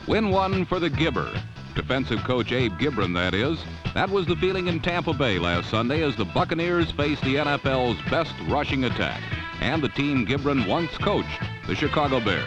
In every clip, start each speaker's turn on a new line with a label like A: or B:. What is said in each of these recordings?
A: Win one for the Gibber. Defensive coach Abe Gibron, that is. That was the feeling in Tampa Bay last Sunday as the Buccaneers faced the NFL's best rushing attack and the team Gibron once coached, the Chicago Bears.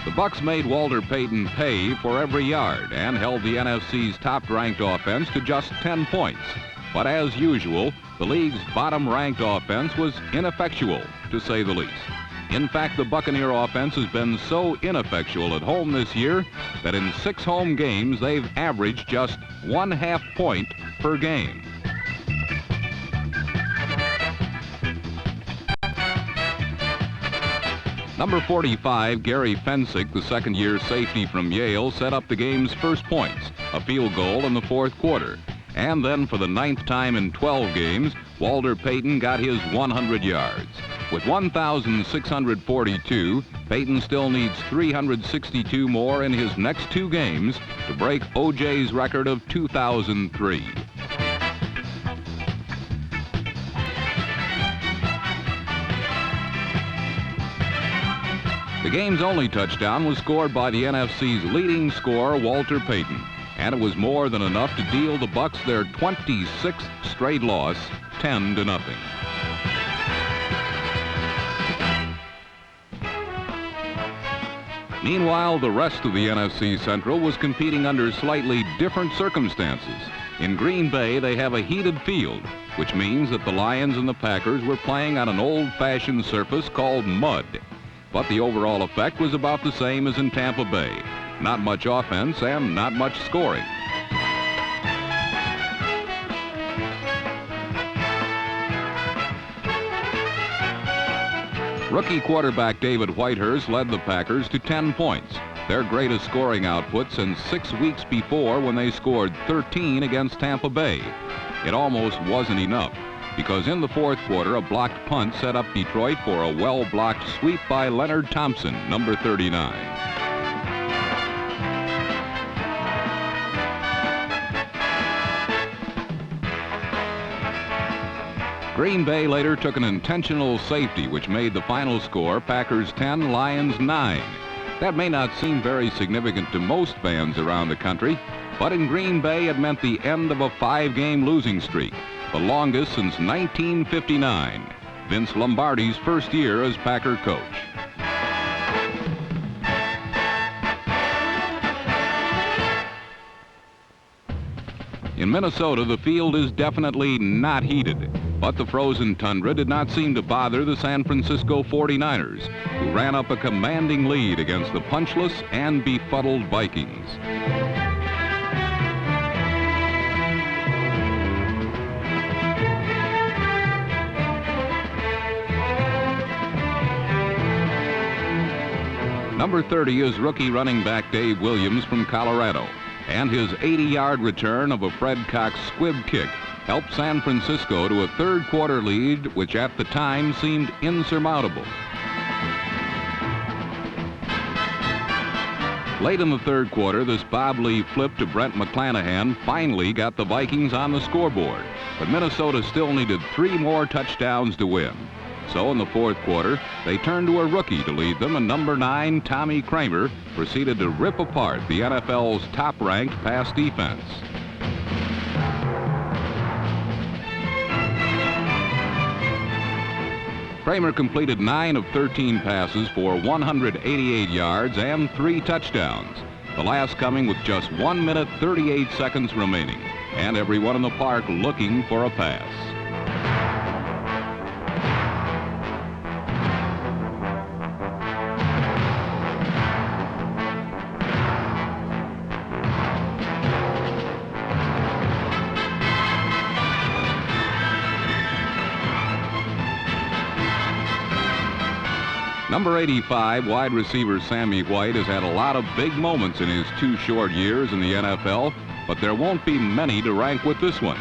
A: The Bucs made Walter Payton pay for every yard and held the NFC's top-ranked offense to just 10 points. But as usual, the league's bottom-ranked offense was ineffectual, to say the least. In fact, the Buccaneer offense has been so ineffectual at home this year that in 6 home games, they've averaged just 1/2 point per game. Number 45, Gary Fensick, the second-year safety from Yale, set up the game's first points, a field goal in the fourth quarter. And then for the 9th time in 12 games, Walter Payton got his 100 yards. With 1,642, Payton still needs 362 more in his next 2 games to break O.J.'s record of 2,003. The game's only touchdown was scored by the NFC's leading scorer, Walter Payton, and it was more than enough to deal the Bucs their 26th straight loss, 10-0. Meanwhile, the rest of the NFC Central was competing under slightly different circumstances. In Green Bay, they have a heated field, which means that the Lions and the Packers were playing on an old-fashioned surface called mud. But the overall effect was about the same as in Tampa Bay. Not much offense and not much scoring. Rookie quarterback David Whitehurst led the Packers to 10 points, their greatest scoring output since 6 weeks before when they scored 13 against Tampa Bay. It almost wasn't enough, because in the fourth quarter, a blocked punt set up Detroit for a well-blocked sweep by Leonard Thompson, number 39. Green Bay later took an intentional safety, which made the final score Packers 10, Lions 9. That may not seem very significant to most fans around the country, but in Green Bay it meant the end of a 5-game losing streak, the longest since 1959, Vince Lombardi's first year as Packer coach. In Minnesota, the field is definitely not heated, but the frozen tundra did not seem to bother the San Francisco 49ers, who ran up a commanding lead against the punchless and befuddled Vikings. Number 30 is rookie running back Dave Williams from Colorado, and his 80-yard return of a Fred Cox squib kick helped San Francisco to a third-quarter lead, which at the time seemed insurmountable. Late in the third quarter, this Bob Lee flip to Brent McClanahan finally got the Vikings on the scoreboard, but Minnesota still needed 3 more touchdowns to win. So in the fourth quarter, they turned to a rookie to lead them, and number 9, Tommy Kramer, proceeded to rip apart the NFL's top-ranked pass defense. Kramer completed 9 of 13 passes for 188 yards and 3 touchdowns, the last coming with just 1 minute 38 seconds remaining, and everyone in the park looking for a pass. Number 85, wide receiver Sammy White, has had a lot of big moments in his 2 short years in the NFL, but there won't be many to rank with this one.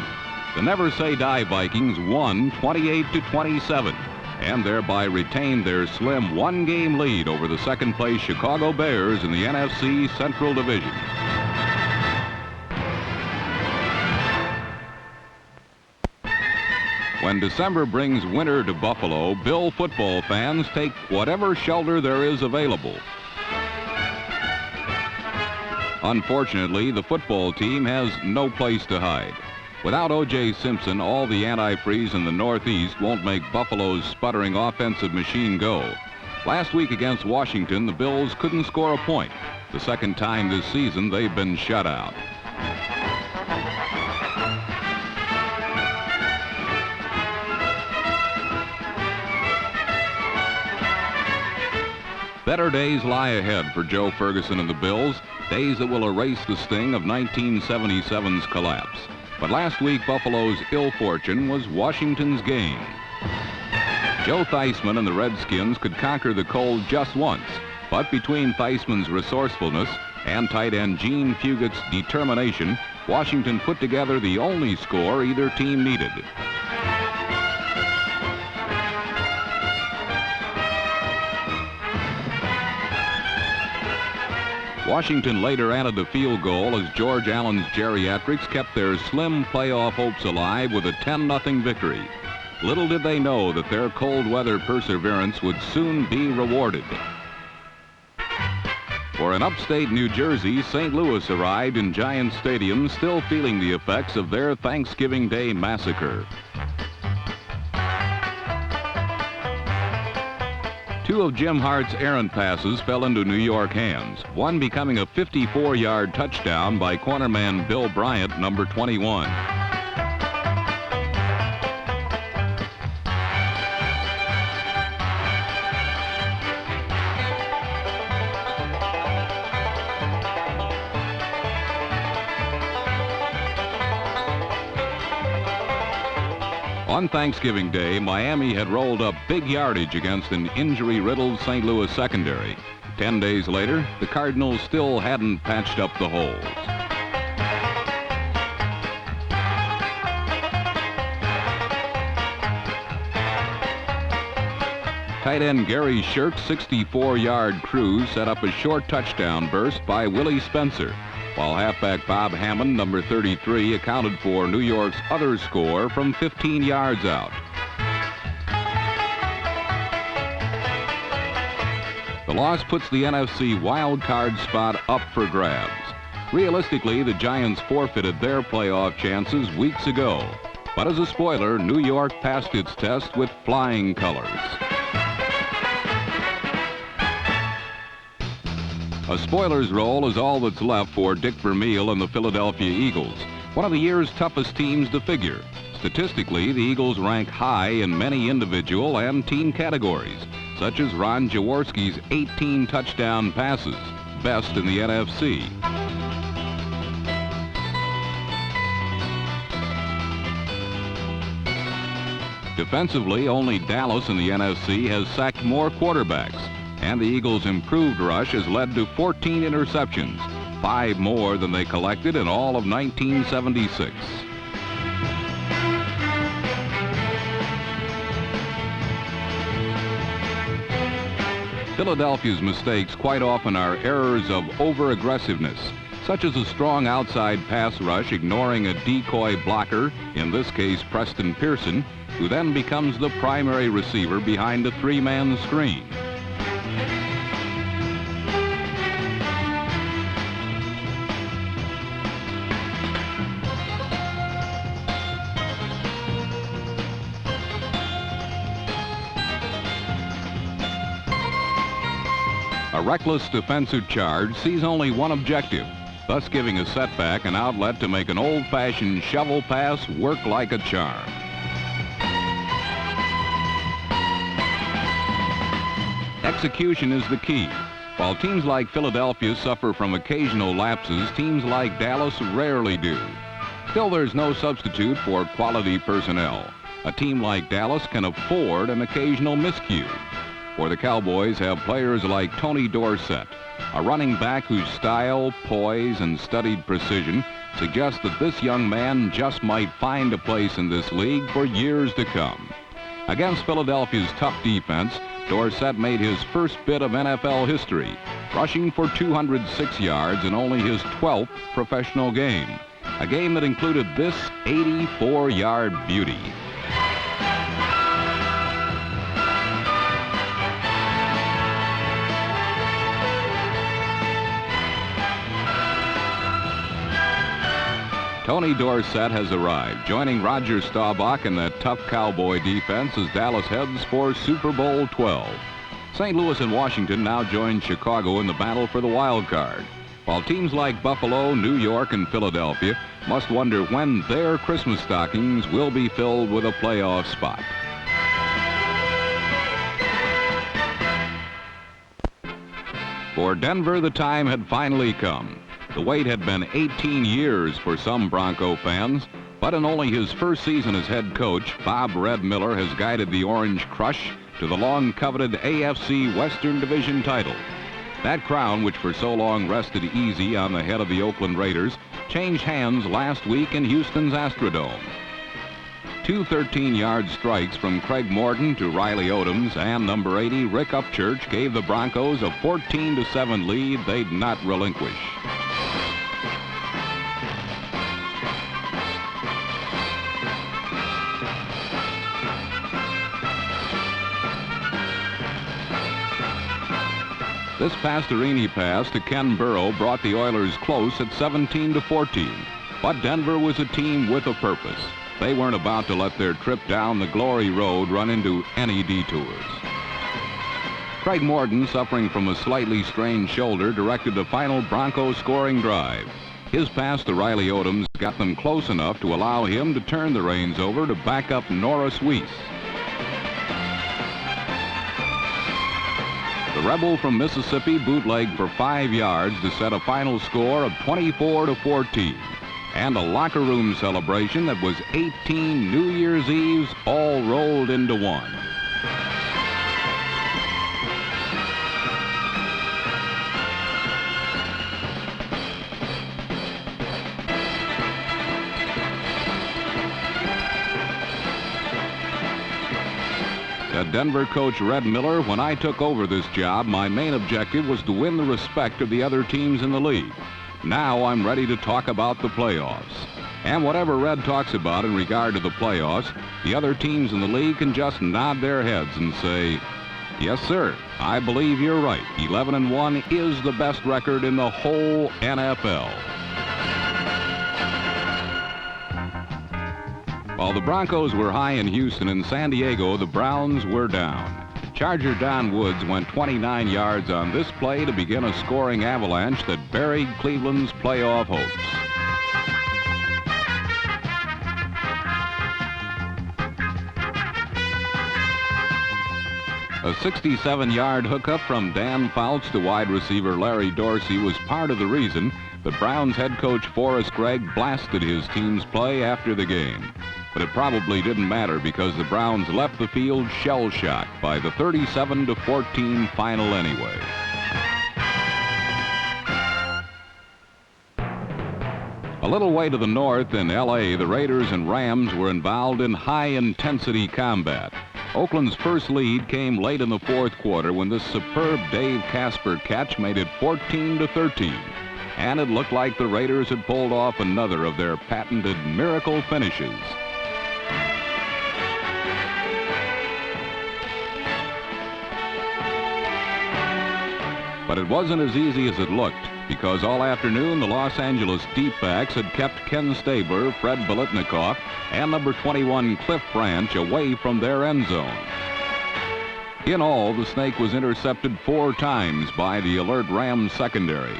A: The Never Say Die Vikings won 28-27 and thereby retained their slim 1-game lead over the second-place Chicago Bears in the NFC Central Division. When December brings winter to Buffalo, Bill football fans take whatever shelter there is available. Unfortunately, the football team has no place to hide. Without O.J. Simpson, all the antifreeze in the Northeast won't make Buffalo's sputtering offensive machine go. Last week against Washington, the Bills couldn't score a point. The second time this season they've been shut out. Better days lie ahead for Joe Ferguson and the Bills, days that will erase the sting of 1977's collapse. But last week, Buffalo's ill fortune was Washington's gain. Joe Theismann and the Redskins could conquer the cold just once, but between Theismann's resourcefulness and tight end Gene Fugit's determination, Washington put together the only score either team needed. Washington later added a field goal as George Allen's geriatrics kept their slim playoff hopes alive with a 10-0 victory. Little did they know that their cold weather perseverance would soon be rewarded. For in upstate New Jersey, St. Louis arrived in Giant Stadium still feeling the effects of their Thanksgiving Day massacre. Two of Jim Hart's errant passes fell into New York hands, one becoming a 54-yard touchdown by cornerman Bill Bryant, number 21. On Thanksgiving Day, Miami had rolled up big yardage against an injury-riddled St. Louis secondary. 10 days later, the Cardinals still hadn't patched up the holes. Tight end Gary Shirk's 64-yard cruise set up a short touchdown burst by Willie Spencer, while halfback Bob Hammond, number 33, accounted for New York's other score from 15 yards out. The loss puts the NFC wild card spot up for grabs. Realistically, the Giants forfeited their playoff chances weeks ago. But as a spoiler, New York passed its test with flying colors. A spoiler's role is all that's left for Dick Vermeil and the Philadelphia Eagles, one of the year's toughest teams to figure. Statistically, the Eagles rank high in many individual and team categories, such as Ron Jaworski's 18 touchdown passes, best in the NFC. Defensively, only Dallas in the NFC has sacked more quarterbacks, and the Eagles' improved rush has led to 14 interceptions, 5 more than they collected in all of 1976. Philadelphia's mistakes quite often are errors of over-aggressiveness, such as a strong outside pass rush ignoring a decoy blocker, in this case Preston Pearson, who then becomes the primary receiver behind a 3-man screen. A reckless defensive charge sees only one objective, thus giving a setback an outlet to make an old-fashioned shovel pass work like a charm. Execution is the key. While teams like Philadelphia suffer from occasional lapses, teams like Dallas rarely do. Still, there's no substitute for quality personnel. A team like Dallas can afford an occasional miscue. For the Cowboys have players like Tony Dorsett, a running back whose style, poise, and studied precision suggest that this young man just might find a place in this league for years to come. Against Philadelphia's tough defense, Dorsett made his first bit of NFL history, rushing for 206 yards in only his 12th professional game, a game that included this 84-yard beauty. Tony Dorsett has arrived, joining Roger Staubach in that tough Cowboy defense as Dallas heads for Super Bowl 12. St. Louis and Washington now join Chicago in the battle for the wild card, while teams like Buffalo, New York, and Philadelphia must wonder when their Christmas stockings will be filled with a playoff spot. For Denver, the time had finally come. The wait had been 18 years for some Bronco fans, but in only his first season as head coach, Bob "Red" Miller has guided the Orange Crush to the long-coveted AFC Western Division title. That crown, which for so long rested easy on the head of the Oakland Raiders, changed hands last week in Houston's Astrodome. Two 13-yard strikes from Craig Morton to Riley Odoms and number 80 Rick Upchurch gave the Broncos a 14-7 lead they'd not relinquish. This Pastorini pass to Ken Burrow brought the Oilers close at 17-14. But Denver was a team with a purpose. They weren't about to let their trip down the glory road run into any detours. Craig Morton, suffering from a slightly strained shoulder, directed the final Bronco scoring drive. His pass to Riley Odoms got them close enough to allow him to turn the reins over to backup Norris Weiss. The Rebel from Mississippi bootlegged for 5 yards to set a final score of 24-14. And a locker room celebration that was 18 New Year's Eves all rolled into one. Said Denver coach Red Miller, "When I took over this job, my main objective was to win the respect of the other teams in the league. Now I'm ready to talk about the playoffs." And whatever Red talks about in regard to the playoffs, the other teams in the league can just nod their heads and say, "Yes, sir, I believe you're right. 11-1 is the best record in the whole NFL." While the Broncos were high in Houston and San Diego, the Browns were down. Charger Don Woods went 29 yards on this play to begin a scoring avalanche that buried Cleveland's playoff hopes. A 67-yard hookup from Dan Fouts to wide receiver Larry Dorsey was part of the reason that Browns head coach Forrest Gregg blasted his team's play after the game. But it probably didn't matter because the Browns left the field shell-shocked by the 37-14 final anyway. A little way to the north in L.A., the Raiders and Rams were involved in high-intensity combat. Oakland's first lead came late in the fourth quarter when this superb Dave Casper catch made it 14-13. And it looked like the Raiders had pulled off another of their patented miracle finishes. But it wasn't as easy as it looked, because all afternoon the Los Angeles Deepbacks had kept Ken Stabler, Fred Biletnikoff, and number 21 Cliff Branch away from their end zone. In all, the Snake was intercepted 4 times by the alert Rams secondary.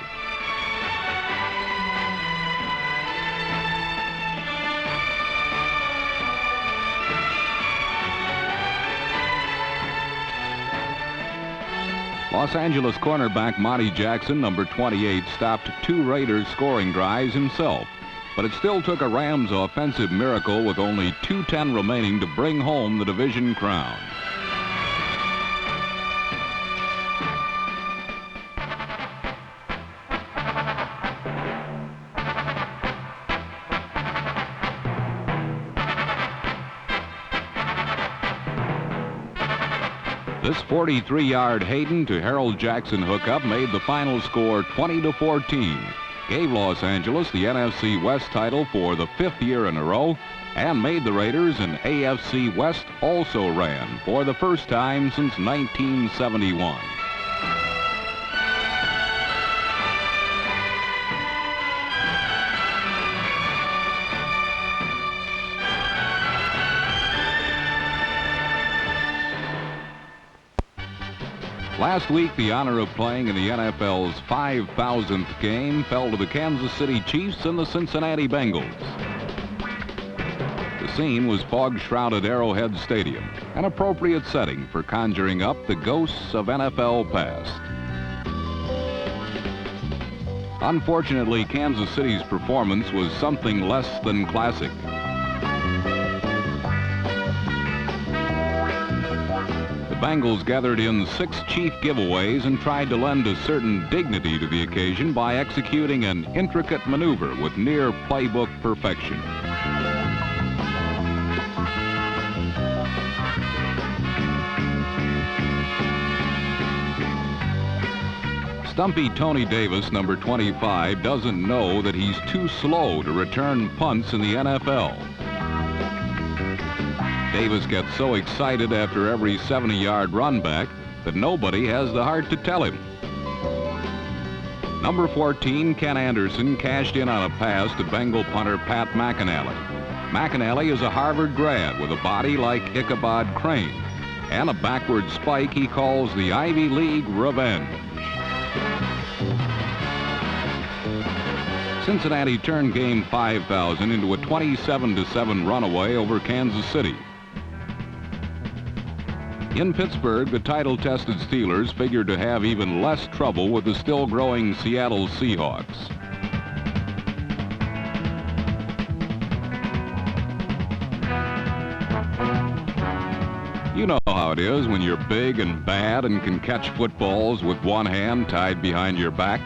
A: Los Angeles cornerback Monty Jackson, number 28, stopped 2 Raiders scoring drives himself. But it still took a Rams offensive miracle with only 2:10 remaining to bring home the division crown. This 43-yard Hayden to Harold Jackson hookup made the final score 20-14, gave Los Angeles the NFC West title for the 5th year in a row, and made the Raiders an AFC West also-ran for the first time since 1971. Last week, the honor of playing in the NFL's 5,000th game fell to the Kansas City Chiefs and the Cincinnati Bengals. The scene was fog-shrouded Arrowhead Stadium, an appropriate setting for conjuring up the ghosts of NFL past. Unfortunately, Kansas City's performance was something less than classic. The Bengals gathered in 6 chief giveaways and tried to lend a certain dignity to the occasion by executing an intricate maneuver with near playbook perfection. Stumpy Tony Davis, number 25, doesn't know that he's too slow to return punts in the NFL. Davis gets so excited after every 70-yard run back that nobody has the heart to tell him. Number 14, Ken Anderson, cashed in on a pass to Bengal punter Pat McInally. McInally is a Harvard grad with a body like Ichabod Crane and a backward spike he calls the Ivy League revenge. Cincinnati turned game 5,000 into a 27-7 runaway over Kansas City. In Pittsburgh, the title-tested Steelers figured to have even less trouble with the still-growing Seattle Seahawks. You know how it is when you're big and bad and can catch footballs with one hand tied behind your back.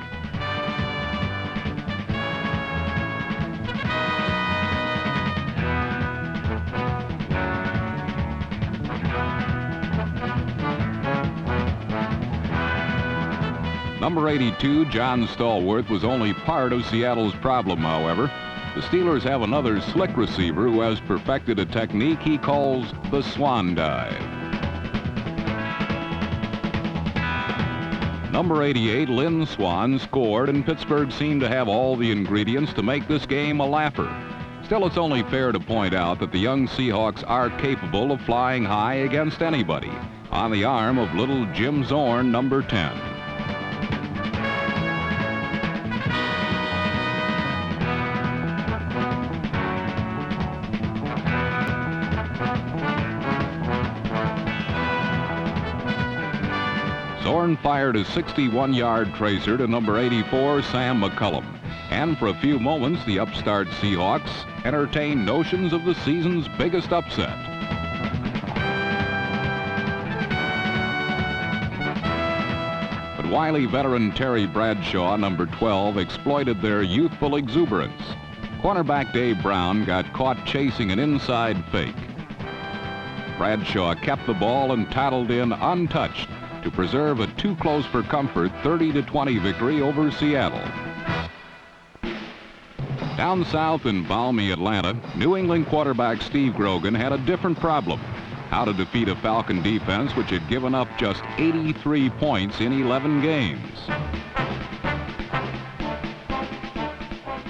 A: Number 82, John Stallworth, was only part of Seattle's problem, however. The Steelers have another slick receiver who has perfected a technique he calls the swan dive. Number 88, Lynn Swann, scored, and Pittsburgh seemed to have all the ingredients to make this game a laugher. Still, it's only fair to point out that the young Seahawks are capable of flying high against anybody on the arm of little Jim Zorn, number 10. Zorn fired a 61-yard tracer to number 84, Sam McCullum. And for a few moments, the upstart Seahawks entertained notions of the season's biggest upset. But wily veteran Terry Bradshaw, number 12, exploited their youthful exuberance. Cornerback Dave Brown got caught chasing an inside fake. Bradshaw kept the ball and tattled in untouched to preserve a too close for comfort 30-20 victory over Seattle. Down south in balmy Atlanta, New England quarterback Steve Grogan had a different problem: how to defeat a Falcon defense which had given up just 83 points in 11 games.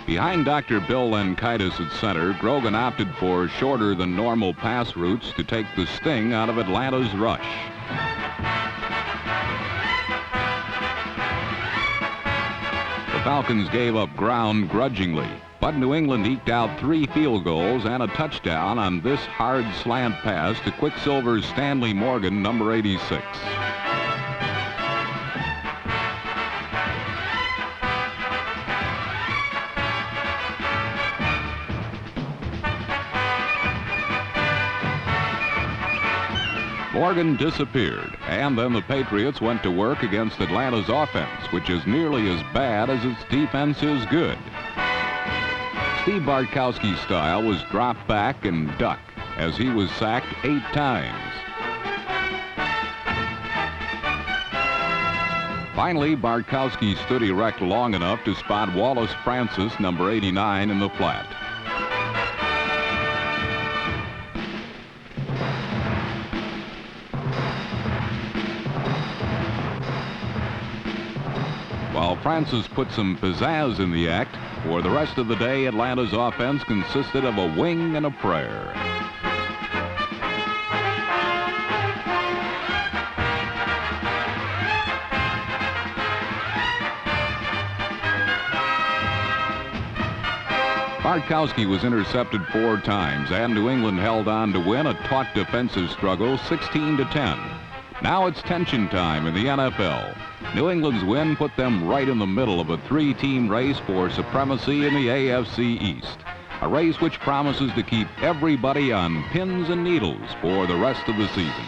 A: Behind Dr. Bill Lenkaitis at center, Grogan opted for shorter than normal pass routes to take the sting out of Atlanta's rush. The Falcons gave up ground grudgingly, but New England eked out 3 field goals and a touchdown on this hard slant pass to Quicksilver's Stanley Morgan, number 86. Morgan disappeared, and then the Patriots went to work against Atlanta's offense, which is nearly as bad as its defense is good. Steve Bartkowski's style was drop back and duck, as he was sacked 8 times. Finally, Bartkowski stood erect long enough to spot Wallace Francis, number 89, in the flat. While Francis put some pizzazz in the act, for the rest of the day, Atlanta's offense consisted of a wing and a prayer. Bartkowski was intercepted 4 times, and New England held on to win a taut defensive struggle 16-10. Now it's tension time in the NFL. New England's win put them right in the middle of a 3-team race for supremacy in the AFC East. A race which promises to keep everybody on pins and needles for the rest of the season.